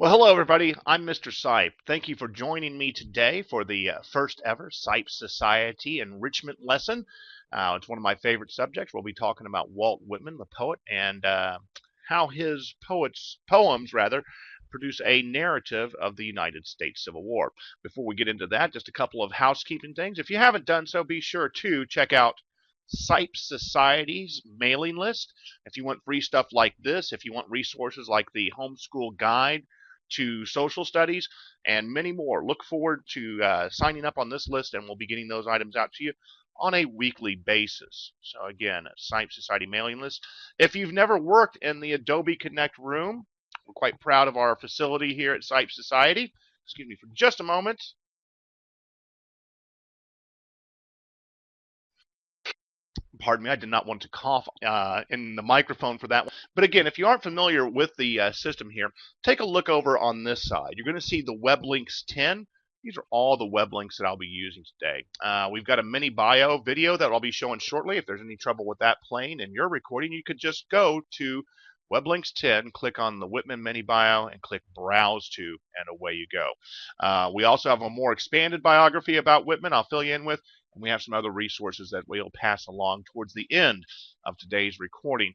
Well, hello, everybody. I'm Mr. Sipe. Thank you for joining me today for the first ever Sipe Society Enrichment lesson. It's one of my favorite subjects. We'll be talking about Walt Whitman, the poet, and how his poems produce a narrative of the United States Civil War. Before we get into that, just a couple of housekeeping things. If you haven't done so, be sure to check out Sipe Society's mailing list. If you want free stuff like this, if you want resources like the homeschool guide to social studies and many more, look forward to signing up on this list, and we'll be getting those items out to you on a weekly basis. So again, Sipe Society mailing list. If you've never worked in the Adobe Connect room, we're quite proud of our facility here at Sipe Society. Excuse me for just a moment. Pardon me, I did not want to cough in the microphone for that one. But again, if you aren't familiar with the system here, take a look over on this side. You're going to see the web links 10. These are all the web links that I'll be using today. We've got a mini bio video that I'll be showing shortly. If there's any trouble with that playing in your recording, you could just go to web links 10, click on the Whitman mini bio, and click browse to, and away you go. We also have a more expanded biography about Whitman I'll fill you in with, and we have some other resources that we'll pass along towards the end of today's recording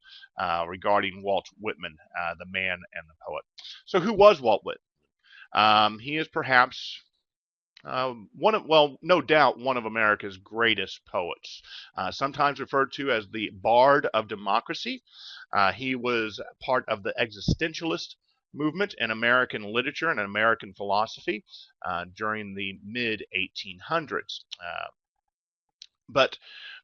regarding Walt Whitman, the man and the poet. So who was Walt Whitman? He is perhaps no doubt one of America's greatest poets, sometimes referred to as the Bard of Democracy. He was part of the existentialist movement in American literature and American philosophy during the mid 1800s. But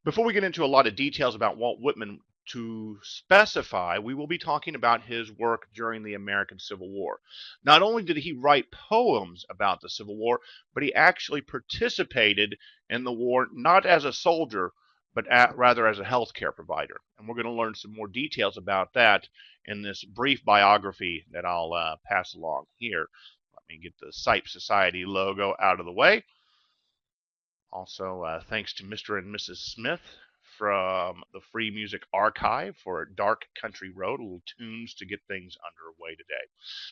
before we get into a lot of details about Walt Whitman, to specify, we will be talking about his work during the American Civil War. Not only did he write poems about the Civil War, but he actually participated in the war not as a soldier, but rather as a healthcare provider. And we're going to learn some more details about that in this brief biography that I'll pass along here. Let me get the Sipe Society logo out of the way. Also, thanks to Mr. and Mrs. Smith from the Free Music Archive for Dark Country Road, a little tunes to get things underway today.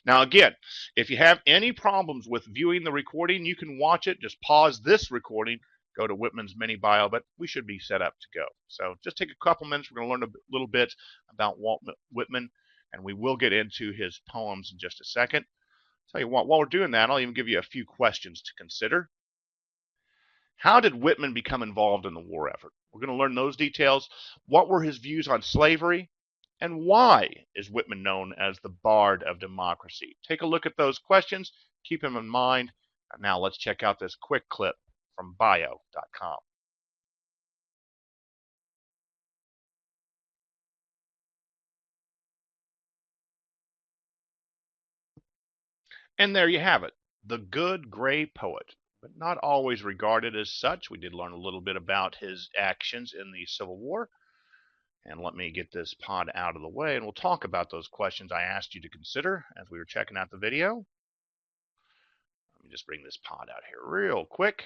Now, again, if you have any problems with viewing the recording, you can watch it. Just pause this recording, go to Whitman's mini bio, but we should be set up to go. So just take a couple minutes. We're going to learn a little bit about Walt Whitman, and we will get into his poems in just a second. Tell you what, while we're doing that, I'll even give you a few questions to consider. How did Whitman become involved in the war effort? We're going to learn those details. What were his views on slavery? And why is Whitman known as the Bard of Democracy? Take a look at those questions. Keep them in mind. And now let's check out this quick clip from bio.com. And there you have it, the good gray poet, but not always regarded as such. We did learn a little bit about his actions in the Civil War. And let me get this pod out of the way, and we'll talk about those questions I asked you to consider as we were checking out the video. Let me just bring this pod out here real quick.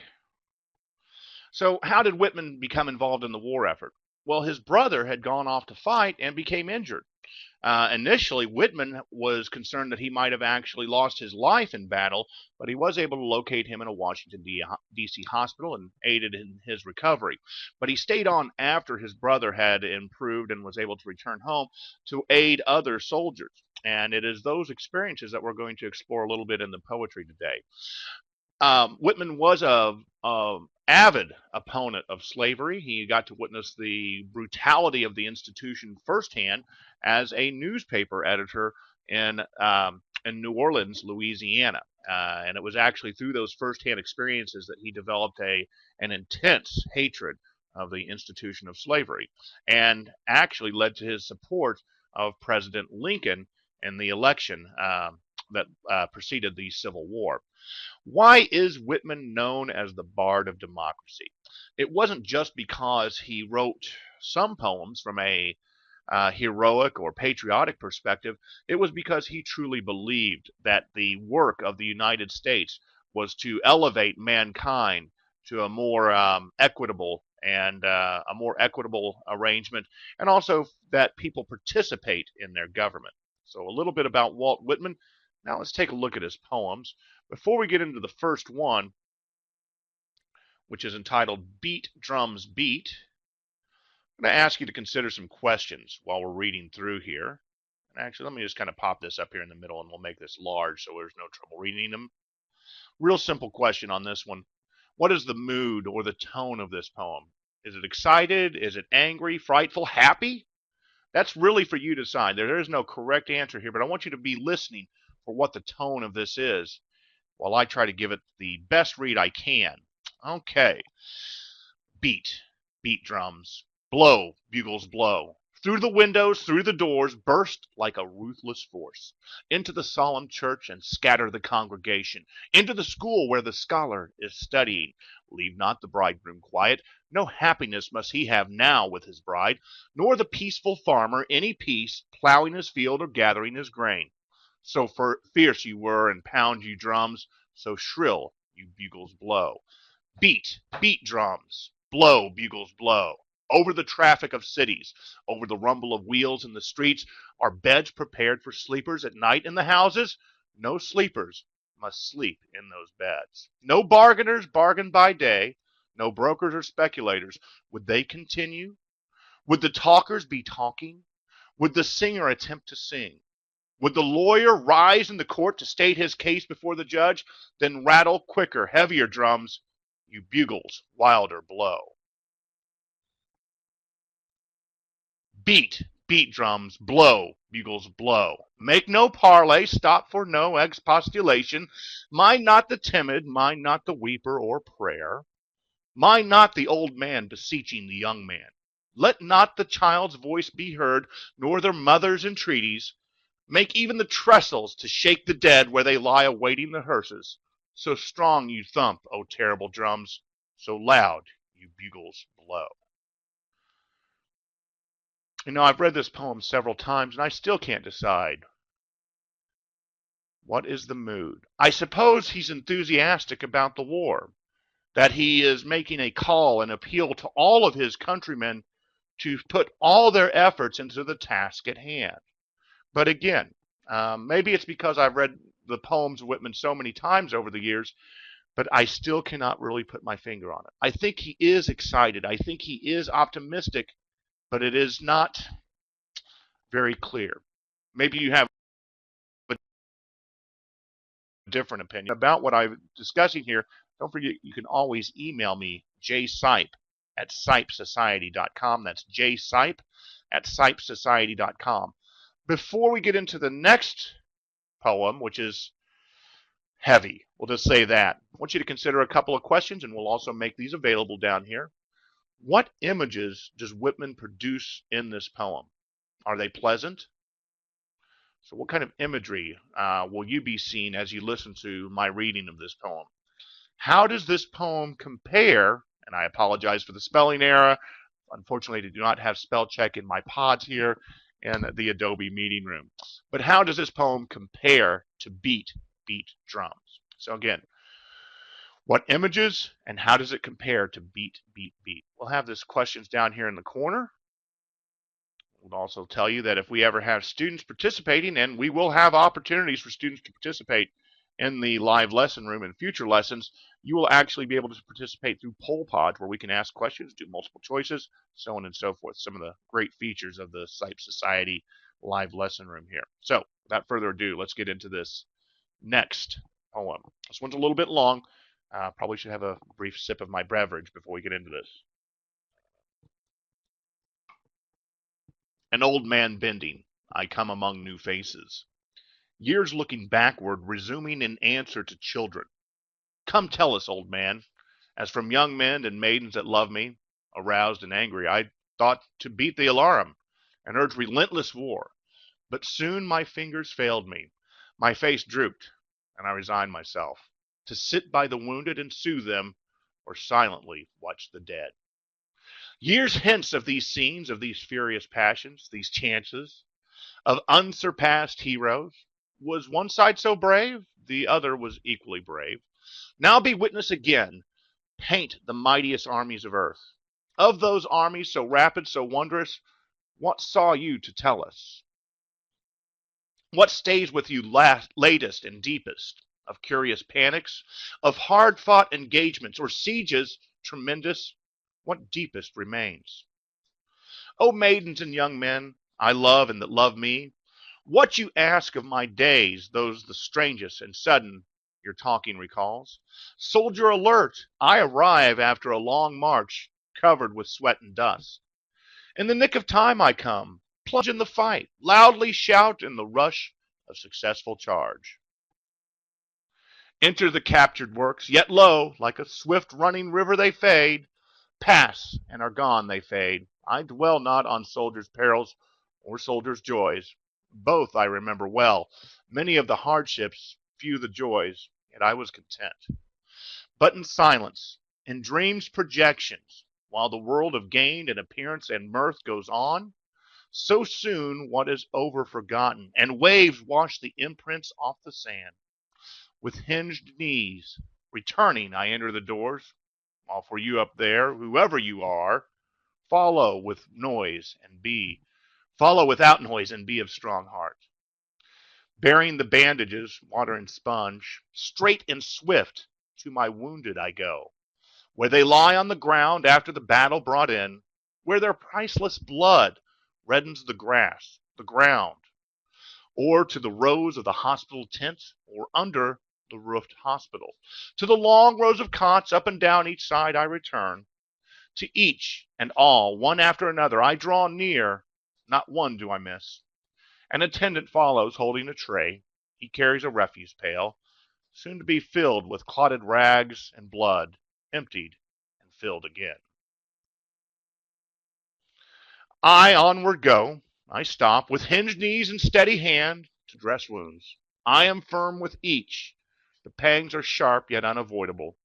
So how did Whitman become involved in the war effort? Well, his brother had gone off to fight and became injured. Initially, Whitman was concerned that he might have actually lost his life in battle, but he was able to locate him in a Washington, D.C. hospital and aided in his recovery. But he stayed on after his brother had improved and was able to return home to aid other soldiers. And it is those experiences that we're going to explore a little bit in the poetry today. Whitman was a avid opponent of slavery. He got to witness the brutality of the institution firsthand as a newspaper editor in New Orleans, Louisiana. And it was actually through those firsthand experiences that he developed an intense hatred of the institution of slavery, and actually led to his support of President Lincoln in the election that preceded the Civil War. Why is Whitman known as the Bard of Democracy? It wasn't just because he wrote some poems from a heroic or patriotic perspective. It was because he truly believed that the work of the United States was to elevate mankind to a more equitable and a more equitable arrangement, and also that people participate in their government. So a little bit about Walt Whitman. Now let's take a look at his poems. Before we get into the first one, which is entitled Beat Drums Beat, I'm going to ask you to consider some questions while we're reading through here. And actually, let me just kind of pop this up here in the middle and we'll make this large so there's no trouble reading them. Real simple question on this one. What is the mood or the tone of this poem? Is it excited? Is it angry, frightful, happy? That's really for you to decide. There is no correct answer here, but I want you to be listening for what the tone of this is while I try to give it the best read I can. Okay. Beat, beat drums. Blow, bugles blow. Through the windows, through the doors, burst like a ruthless force. Into the solemn church and scatter the congregation. Into the school where the scholar is studying. Leave not the bridegroom quiet. No happiness must he have now with his bride, nor the peaceful farmer any peace, plowing his field or gathering his grain. So fierce you were, and pound you drums, so shrill you bugles blow. Beat, beat drums, blow, bugles blow. Over the traffic of cities, over the rumble of wheels in the streets, are beds prepared for sleepers at night in the houses? No sleepers must sleep in those beds. No bargainers bargain by day, no brokers or speculators. Would they continue? Would the talkers be talking? Would the singer attempt to sing? Would the lawyer rise in the court to state his case before the judge? Then rattle quicker, heavier drums, you bugles, wilder blow. Beat, beat drums, blow, bugles blow. Make no parley, stop for no expostulation. Mind not the timid, mind not the weeper or prayer. Mind not the old man beseeching the young man. Let not the child's voice be heard, nor their mother's entreaties. Make even the trestles to shake the dead where they lie awaiting the hearses. So strong you thump, O terrible drums, so loud you bugles blow. You know, I've read this poem several times and I still can't decide. What is the mood? I suppose he's enthusiastic about the war, that he is making a call and appeal to all of his countrymen to put all their efforts into the task at hand. But again, maybe it's because I've read the poems of Whitman so many times over the years, but I still cannot really put my finger on it. I think he is excited. I think he is optimistic, but it is not very clear. Maybe you have a different opinion about what I'm discussing here. Don't forget, you can always email me, jsipe at sipesociety.com. That's jsipe at sipesociety.com. Before we get into the next poem, which is heavy, we'll just say that, I want you to consider a couple of questions, and we'll also make these available down here. What images does Whitman produce in this poem? Are they pleasant? So what kind of imagery will you be seeing as you listen to my reading of this poem? How does this poem compare, and I apologize for the spelling error, unfortunately I do not have spell check in my pods here in the Adobe meeting room, but how does this poem compare to Beat, Beat Drums? So again, what images and how does it compare to Beat, Beat, Beat? We'll have these questions down here in the corner. We'll also tell you that if we ever have students participating, and we will have opportunities for students to participate in the live lesson room in future lessons, you will actually be able to participate through poll pods where we can ask questions, do multiple choices, so on and so forth. Some of the great features of the Sipe Society live lesson room here. So without further ado, let's get into this next poem. This one's a little bit long. Probably should have a brief sip of my beverage before we get into this. An old man bending, I come among new faces. Years looking backward, resuming in answer to children. Come tell us, old man, as from young men and maidens that love me, aroused and angry, I thought to beat the alarum and urge relentless war. But soon my fingers failed me, my face drooped, and I resigned myself to sit by the wounded and soothe them, or silently watch the dead. Years hence of these scenes, of these furious passions, these chances, of unsurpassed heroes, was one side so brave, the other was equally brave. Now be witness again, paint the mightiest armies of earth. Of those armies so rapid, so wondrous, what saw you to tell us? What stays with you latest and deepest? Of curious panics, of hard-fought engagements, or sieges tremendous? What deepest remains? O maidens and young men I love and that love me, what you ask of my days, those the strangest and sudden your talking recalls? Soldier alert, I arrive after a long march, covered with sweat and dust. In the nick of time I come, plunge in the fight, loudly shout in the rush of successful charge. Enter the captured works, yet lo, like a swift running river they fade, pass and are gone they fade. I dwell not on soldiers' perils or soldiers' joys. Both I remember well, many of the hardships, few the joys, yet I was content. But in silence, in dreams' projections, while the world of gain and appearance and mirth goes on, so soon what is over forgotten, and waves wash the imprints off the sand. With hinged knees, returning, I enter the doors, while for you up there, whoever you are, follow with noise and be, follow without noise and be of strong heart. Bearing the bandages, water and sponge, straight and swift to my wounded I go, where they lie on the ground after the battle brought in, where their priceless blood reddens the grass, the ground, or to the rows of the hospital tent, or under the roofed hospital. To the long rows of cots up and down each side I return. To each and all, one after another, I draw near, not one do I miss. An attendant follows, holding a tray. He carries a refuse pail, soon to be filled with clotted rags and blood, emptied and filled again. I onward go. I stop, with hinged knees and steady hand, to dress wounds. I am firm with each. The pangs are sharp yet unavoidable.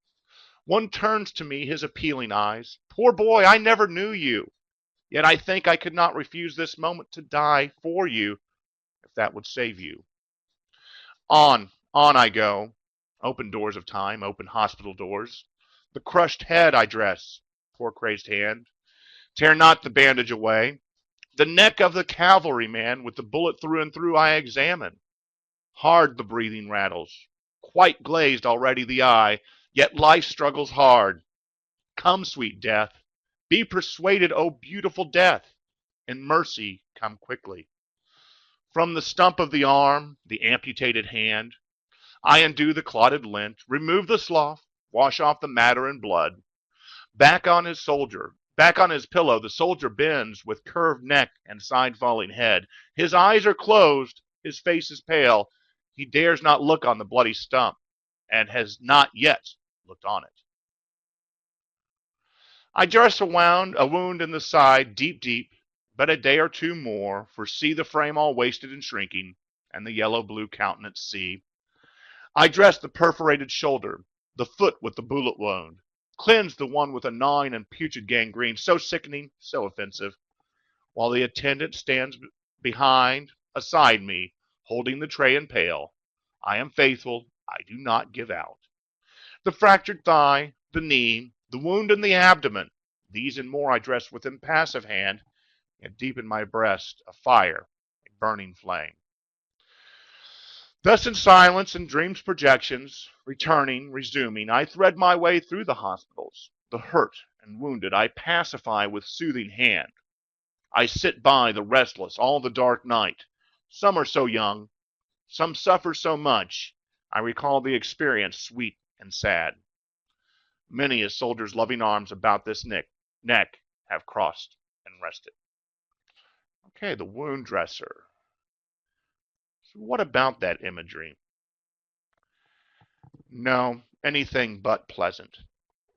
One turns to me his appealing eyes. Poor boy, I never knew you. Yet I think I could not refuse this moment to die for you, if that would save you. On I go. Open doors of time, open hospital doors. The crushed head I dress. Poor crazed hand. Tear not the bandage away. The neck of the cavalryman with the bullet through and through I examine. Hard the breathing rattles. Quite glazed already the eye, yet life struggles hard. Come, sweet death. Be persuaded, O beautiful death. In mercy, come quickly. From the stump of the arm, the amputated hand, I undo the clotted lint, remove the slough, wash off the matter and blood. Back on his pillow, the soldier bends with curved neck and side-falling head. His eyes are closed, his face is pale. He dares not look on the bloody stump, and has not yet looked on it. I dress a wound in the side, deep, but a day or two more, for see the frame all wasted and shrinking, and the yellow-blue countenance see. I dress the perforated shoulder, the foot with the bullet wound, cleanse the one with a gnawing and putrid gangrene, so sickening, so offensive, while the attendant stands aside me, holding the tray and pail. I am faithful, I do not give out. The fractured thigh, the knee, the wound in the abdomen, these and more I dress with impassive hand, yet deep in my breast a fire, a burning flame. Thus in silence and dreams' projections, returning, resuming, I thread my way through the hospitals. The hurt and wounded I pacify with soothing hand. I sit by the restless all the dark night. Some are so young, some suffer so much. I recall the experience sweet and sad. Many a soldier's loving arms about this neck have crossed and rested. Okay, the wound dresser. So what about that imagery? No, anything but pleasant.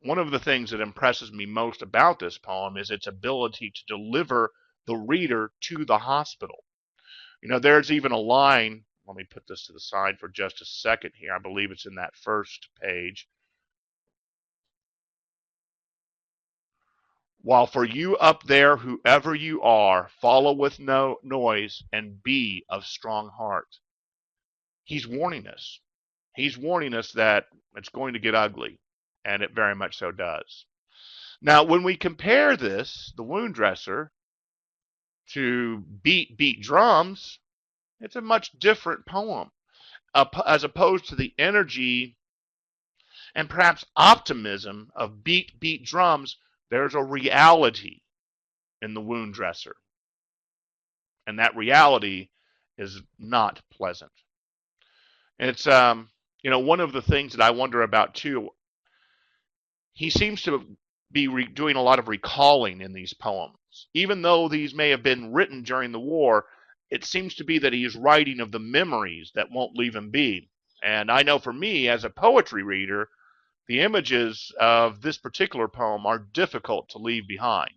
One of the things that impresses me most about this poem is its ability to deliver the reader to the hospital. You know, there's even a line, let me put this to the side for just a second here. I believe it's in that first page. While for you up there, whoever you are, follow with no noise and be of strong heart. He's warning us. He's warning us that it's going to get ugly, and it very much so does. Now, when we compare this, the wound dresser, to beat drums, It's a much different poem, as opposed to the energy and perhaps optimism of beat, beat drums. There's a reality in the wound dresser, and that reality is not pleasant. It's one of the things that I wonder about too. He seems to be doing a lot of recalling in these poems. Even though these may have been written during the war, it seems to be that he is writing of the memories that won't leave him be. And I know for me, as a poetry reader, the images of this particular poem are difficult to leave behind.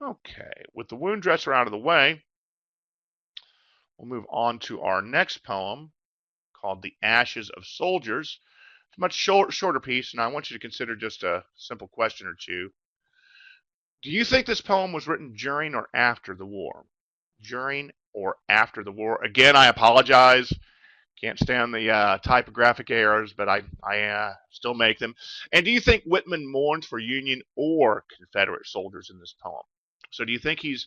Okay, with the wound dresser out of the way, we'll move on to our next poem called The Ashes of Soldiers. It's a much shorter piece, and I want you to consider just a simple question or two. Do you think this poem was written during or after the war? During or after the war? Again, I apologize. Can't stand the typographic errors, but I still make them. And do you think Whitman mourns for Union or Confederate soldiers in this poem? So do you think he's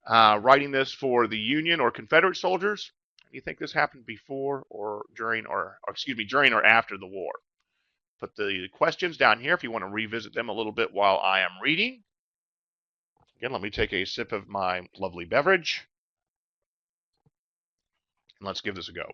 writing this for the Union or Confederate soldiers? Do you think this happened before or during during or after the war? Put the questions down here if you want to revisit them a little bit while I am reading. Again, let me take a sip of my lovely beverage, and let's give this a go.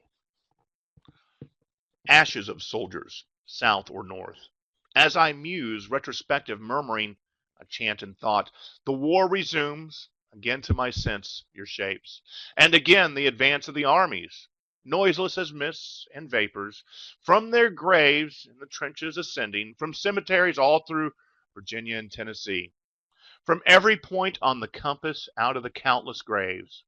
Ashes of soldiers, south or north. As I muse, retrospective, murmuring a chant in thought, the war resumes, again to my sense, your shapes, and again the advance of the armies, noiseless as mists and vapors, from their graves in the trenches ascending, from cemeteries all through Virginia and Tennessee, from every point on the compass out of the countless graves,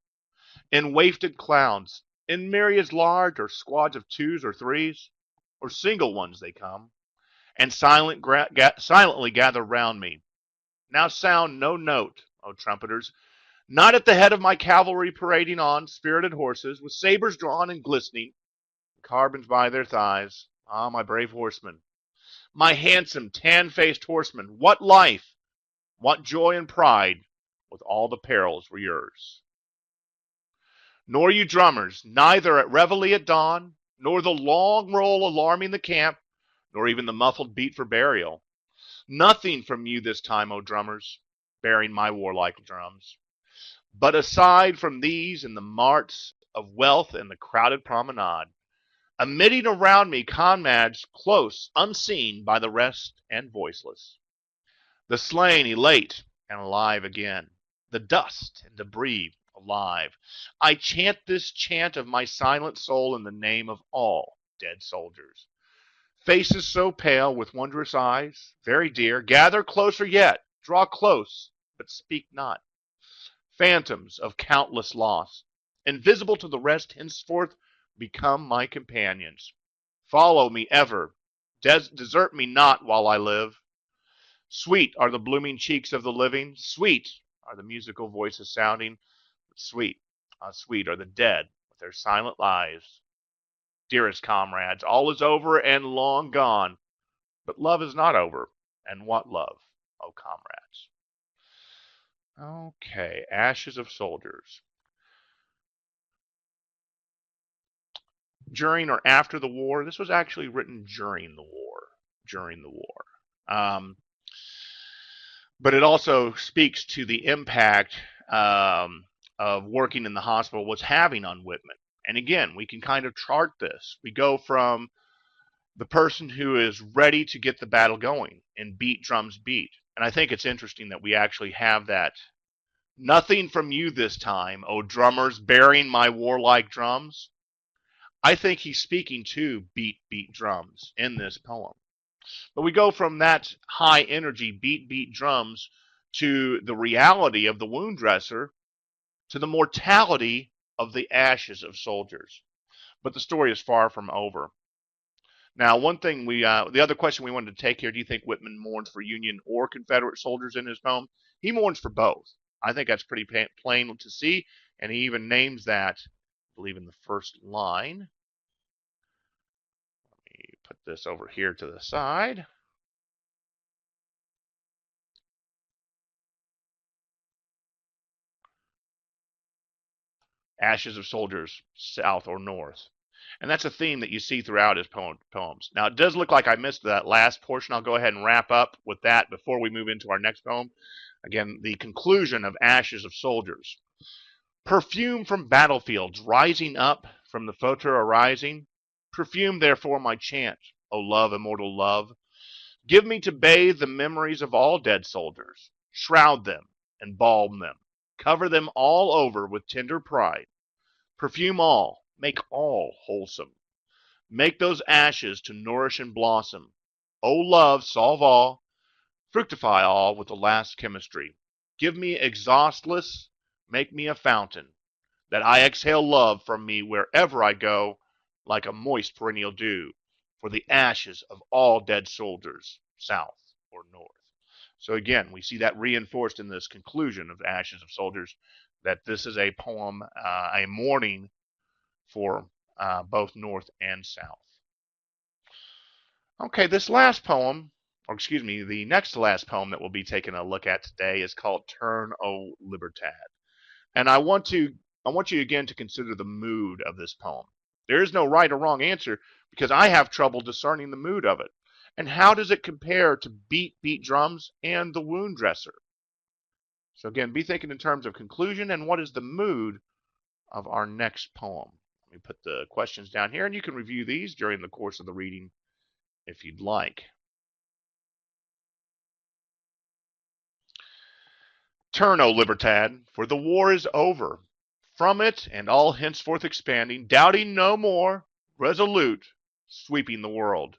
in wafted clouds, in myriads large, or squads of twos or threes, or single ones they come, and silently gather round me. Now sound no note, O trumpeters, not at the head of my cavalry parading on spirited horses, with sabers drawn and glistening, carbines by their thighs. Ah, my brave horsemen, my handsome, tan-faced horsemen, what life, what joy and pride, with all the perils were yours. Nor you drummers, neither at reveille at dawn, nor the long roll alarming the camp, nor even the muffled beat for burial. Nothing from you this time, O drummers, bearing my warlike drums. But aside from these and the marts of wealth and the crowded promenade, emitting around me comrades close, unseen by the rest and voiceless. The slain elate and alive again, the dust and debris alive. I chant this chant of my silent soul in the name of all dead soldiers. Faces so pale with wondrous eyes, very dear, gather closer yet, draw close, but speak not. Phantoms of countless loss, invisible to the rest, henceforth become my companions. Follow me ever, desert me not while I live. Sweet are the blooming cheeks of the living, sweet are the musical voices sounding, but sweet, sweet are the dead with their silent lives. Dearest comrades, all is over and long gone, but love is not over, and what love, O comrades? Okay, Ashes of Soldiers. During or after the war? This was actually written during the war. During the war. But it also speaks to the impact of working in the hospital was having on Whitman. And again, we can kind of chart this. We go from the person who is ready to get the battle going and beat drums beat. And I think it's interesting that we actually have that. Nothing from you this time, O drummers, bearing my warlike drums. I think he's speaking to beat, beat drums in this poem. But we go from that high energy beat, beat drums to the reality of the wound dresser to the mortality of the ashes of soldiers. But the story is far from over. Now, the other question we wanted to take here, do you think Whitman mourns for Union or Confederate soldiers in his poem? He mourns for both. I think that's pretty plain to see, and he even names that, I believe, in the first line. Let me put this over here to the side. Ashes of soldiers, south or north. And that's a theme that you see throughout his poems. Now, it does look like I missed that last portion. I'll go ahead and wrap up with that before we move into our next poem. Again, the conclusion of Ashes of Soldiers. Perfume from battlefields rising up from the photo arising. Perfume, therefore, my chant, O love, immortal love. Give me to bathe the memories of all dead soldiers. Shroud them, embalm them. Cover them all over with tender pride. Perfume all, make all wholesome. Make those ashes to nourish and blossom. O love, solve all, fructify all with the last chemistry. Give me exhaustless, make me a fountain, that I exhale love from me wherever I go, like a moist perennial dew, for the ashes of all dead soldiers, south or north. So again, we see that reinforced in this conclusion of Ashes of Soldiers, that this is a poem, a mourning for both North and South. Okay, this last poem, or excuse me, the next to last poem that we'll be taking a look at today is called Turn, O Libertad. And I want you again to consider the mood of this poem. There is no right or wrong answer because I have trouble discerning the mood of it. And how does it compare to Beat Beat Drums and The Wound Dresser? So again, be thinking in terms of conclusion and what is the mood of our next poem. Let me put the questions down here and you can review these during the course of the reading if you'd like. Turn, O Libertad, for the war is over. From it, and all henceforth expanding, doubting no more, resolute, sweeping the world.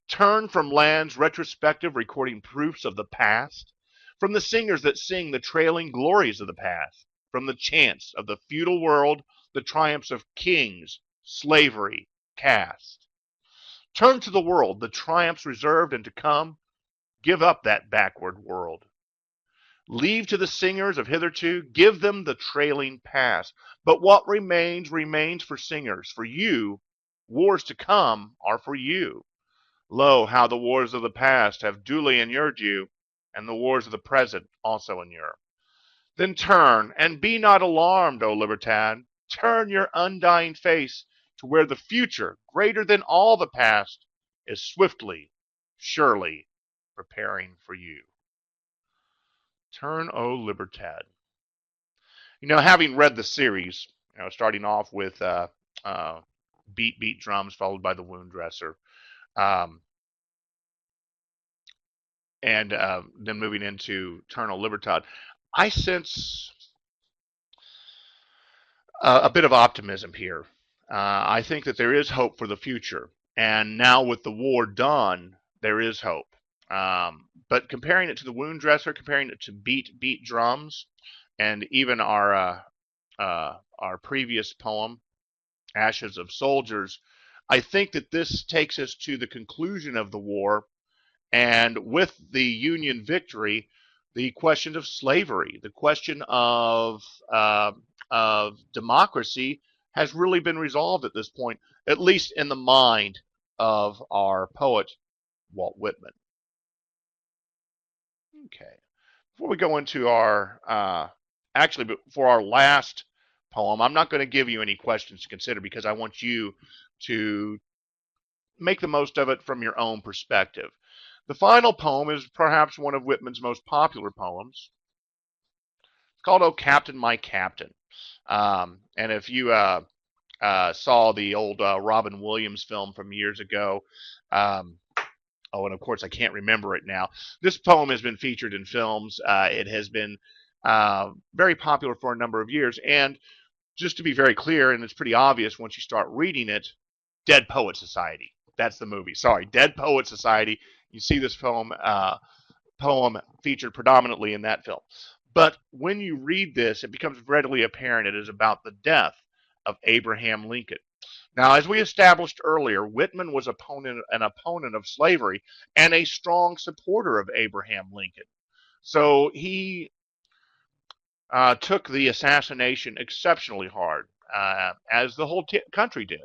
Turn from lands retrospective, recording proofs of the past, from the singers that sing the trailing glories of the past, from the chants of the feudal world, the triumphs of kings, slavery, caste. Turn to the world, the triumphs reserved and to come. Give up that backward world. Leave to the singers of hitherto, give them the trailing past. But what remains, remains for singers. For you, wars to come are for you. Lo, how the wars of the past have duly inured you, and the wars of the present also inure. Then turn, and be not alarmed, O Libertad. Turn your undying face to where the future, greater than all the past, is swiftly, surely preparing for you. Turn, O Libertad. Having read the series, starting off with Beat Beat Drums, followed by The Wound Dresser, and then moving into Turn, O Libertad, I sense a bit of optimism here. I think that there is hope for the future. And now with the war done, there is hope. But comparing it to The Wound Dresser, comparing it to Beat Beat Drums, and even our previous poem, Ashes of Soldiers, I think that this takes us to the conclusion of the war, and with the Union victory, the question of slavery, the question of democracy has really been resolved at this point, at least in the mind of our poet, Walt Whitman. Okay. Before we go into our, for our last poem, I'm not going to give you any questions to consider because I want you to make the most of it from your own perspective. The final poem is perhaps one of Whitman's most popular poems. It's called "O Captain, My Captain." And if you saw the old Robin Williams film from years ago, and of course I can't remember it now. This poem has been featured in films. It has been very popular for a number of years. And just to be very clear, and it's pretty obvious once you start reading it, Dead Poet Society. That's the movie. Sorry, Dead Poet Society. You see this poem featured predominantly in that film. But when you read this, it becomes readily apparent it is about the death of Abraham Lincoln. Now, as we established earlier, Whitman was an opponent of slavery and a strong supporter of Abraham Lincoln. So he took the assassination exceptionally hard, as the whole country did.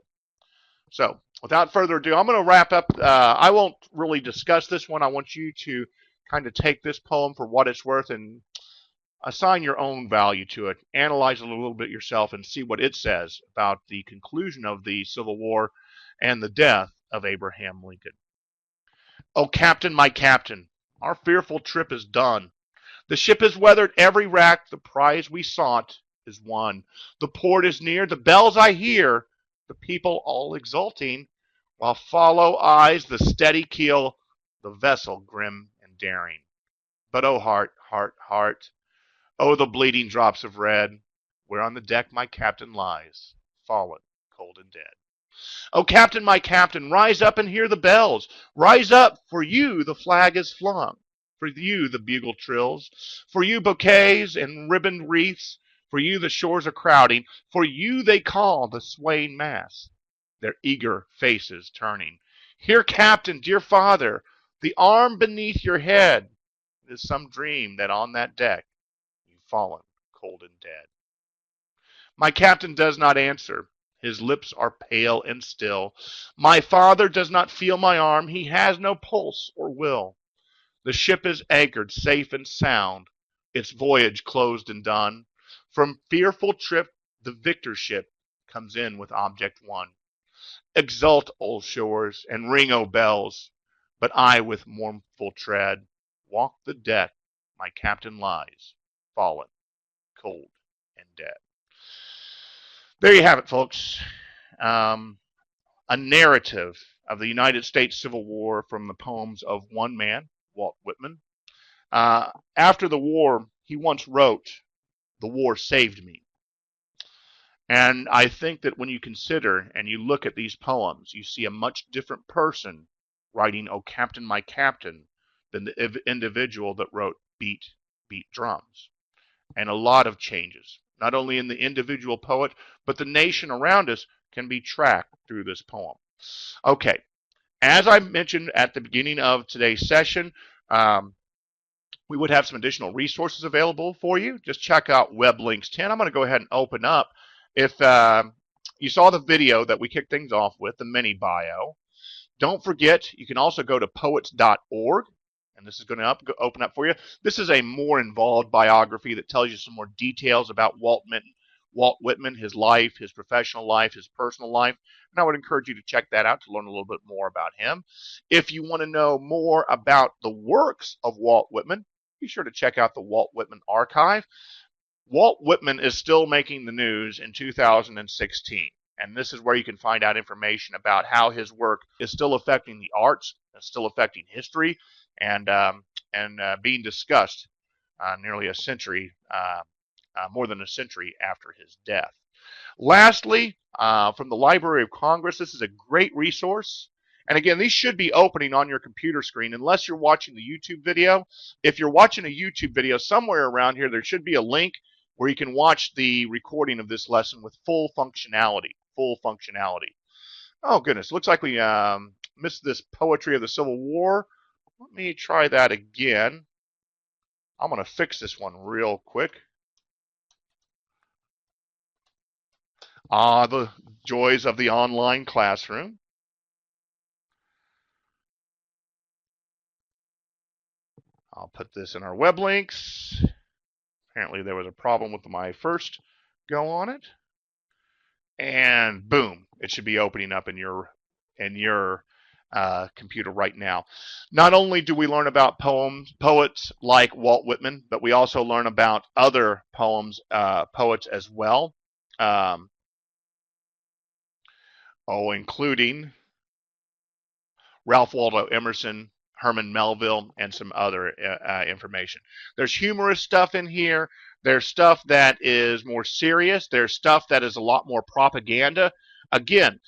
So, without further ado, I'm going to wrap up. I won't really discuss this one. I want you to kind of take this poem for what it's worth and assign your own value to it, analyze it a little bit yourself, and see what it says about the conclusion of the Civil War and the death of Abraham Lincoln. Oh, Captain, my Captain, our fearful trip is done. The ship has weathered every rack, the prize we sought is won. The port is near, the bells I hear, the people all exulting, while follow eyes the steady keel, the vessel grim and daring. But oh heart, heart, heart, oh the bleeding drops of red, where on the deck my captain lies, fallen, cold and dead. Oh, Captain, my Captain, rise up and hear the bells. Rise up, for you the flag is flung. For you the bugle trills. For you bouquets and ribboned wreaths. For you the shores are crowding. For you they call the swaying mass, their eager faces turning. Here, Captain, dear father, the arm beneath your head. It is some dream that on that deck you've fallen cold and dead. My captain does not answer. His lips are pale and still. My father does not feel my arm. He has no pulse or will. The ship is anchored safe and sound, its voyage closed and done. From fearful trip, the victor ship comes in with object won. Exult, old shores, and ring, O bells! But I, with mournful tread, walk the deck. My captain lies, fallen, cold, and dead. There you have it, folks. A narrative of the United States Civil War from the poems of one man, Walt Whitman. After the war, he once wrote, "The war saved me." And I think that when you consider and you look at these poems, you see a much different person writing "Oh Captain, my Captain" than the individual that wrote "Beat, Beat Drums." And a lot of changes, not only in the individual poet, but the nation around us can be tracked through this poem. Okay, as I mentioned at the beginning of today's session, we would have some additional resources available for you. Just check out Web Links 10. I'm going to go ahead and open up. If you saw the video that we kicked things off with, the mini bio, don't forget, you can also go to poets.org, and this is going to open up for you. This is a more involved biography that tells you some more details about Walt Whitman, his life, his professional life, his personal life, and I would encourage you to check that out to learn a little bit more about him. If you want to know more about the works of Walt Whitman, be sure to check out the Walt Whitman Archive. Walt Whitman is still making the news in 2016. And this is where you can find out information about how his work is still affecting the arts, still affecting history, and being discussed nearly a century, more than a century after his death. Lastly, from the Library of Congress, this is a great resource. And again, these should be opening on your computer screen unless you're watching the YouTube video. If you're watching a YouTube video, somewhere around here there should be a link where you can watch the recording of this lesson with full functionality. Oh goodness, looks like we missed this poetry of the Civil War. Let me try that again. I'm going to fix this one real quick. The joys of the online classroom. I'll put this in our web links. Apparently there was a problem with my first go on it. And boom, it should be opening up in your computer right now. Not only do we learn about poets like Walt Whitman, but we also learn about other poets as well. Including Ralph Waldo Emerson, Herman Melville, and some other information. There's humorous stuff in here. There's stuff that is more serious. There's stuff that is a lot more propaganda. Again,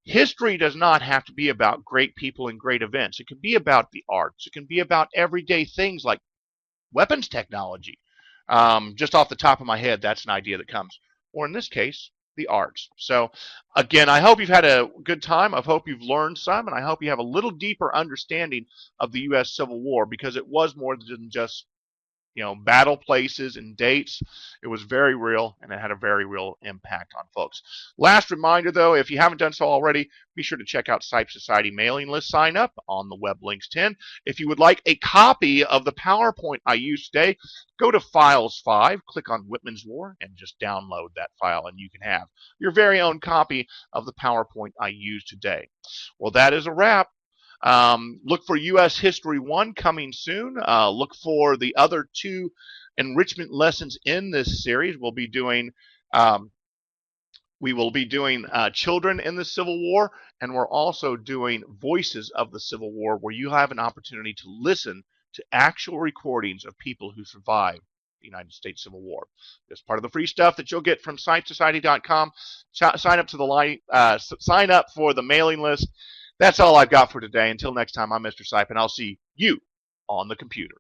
history does not have to be about great people and great events. It can be about the arts. It can be about everyday things like weapons technology. Just off the top of my head, that's an idea that comes. Or in this case, the arts. So again, I hope you've had a good time. I hope you've learned some, and I hope you have a little deeper understanding of the U.S. Civil War, because it was more than just battle places and dates. It was very real, and it had a very real impact on folks. Last reminder, though, if you haven't done so already, be sure to check out Sipe Society mailing list sign up on the web links 10. If you would like a copy of the PowerPoint I used today, go to Files 5, click on Whitman's War, and just download that file, and you can have your very own copy of the PowerPoint I used today. Well, that is a wrap. Look for U.S. History 1 coming soon. Look for the other 2 enrichment lessons in this series. We'll be doing Children in the Civil War, and we're also doing Voices of the Civil War, where you have an opportunity to listen to actual recordings of people who survived the United States Civil War. It's part of the free stuff that you'll get from SciSociety.com. Sign up for the mailing list. That's all I've got for today. Until next time, I'm Mr. Sipe, and I'll see you on the computer.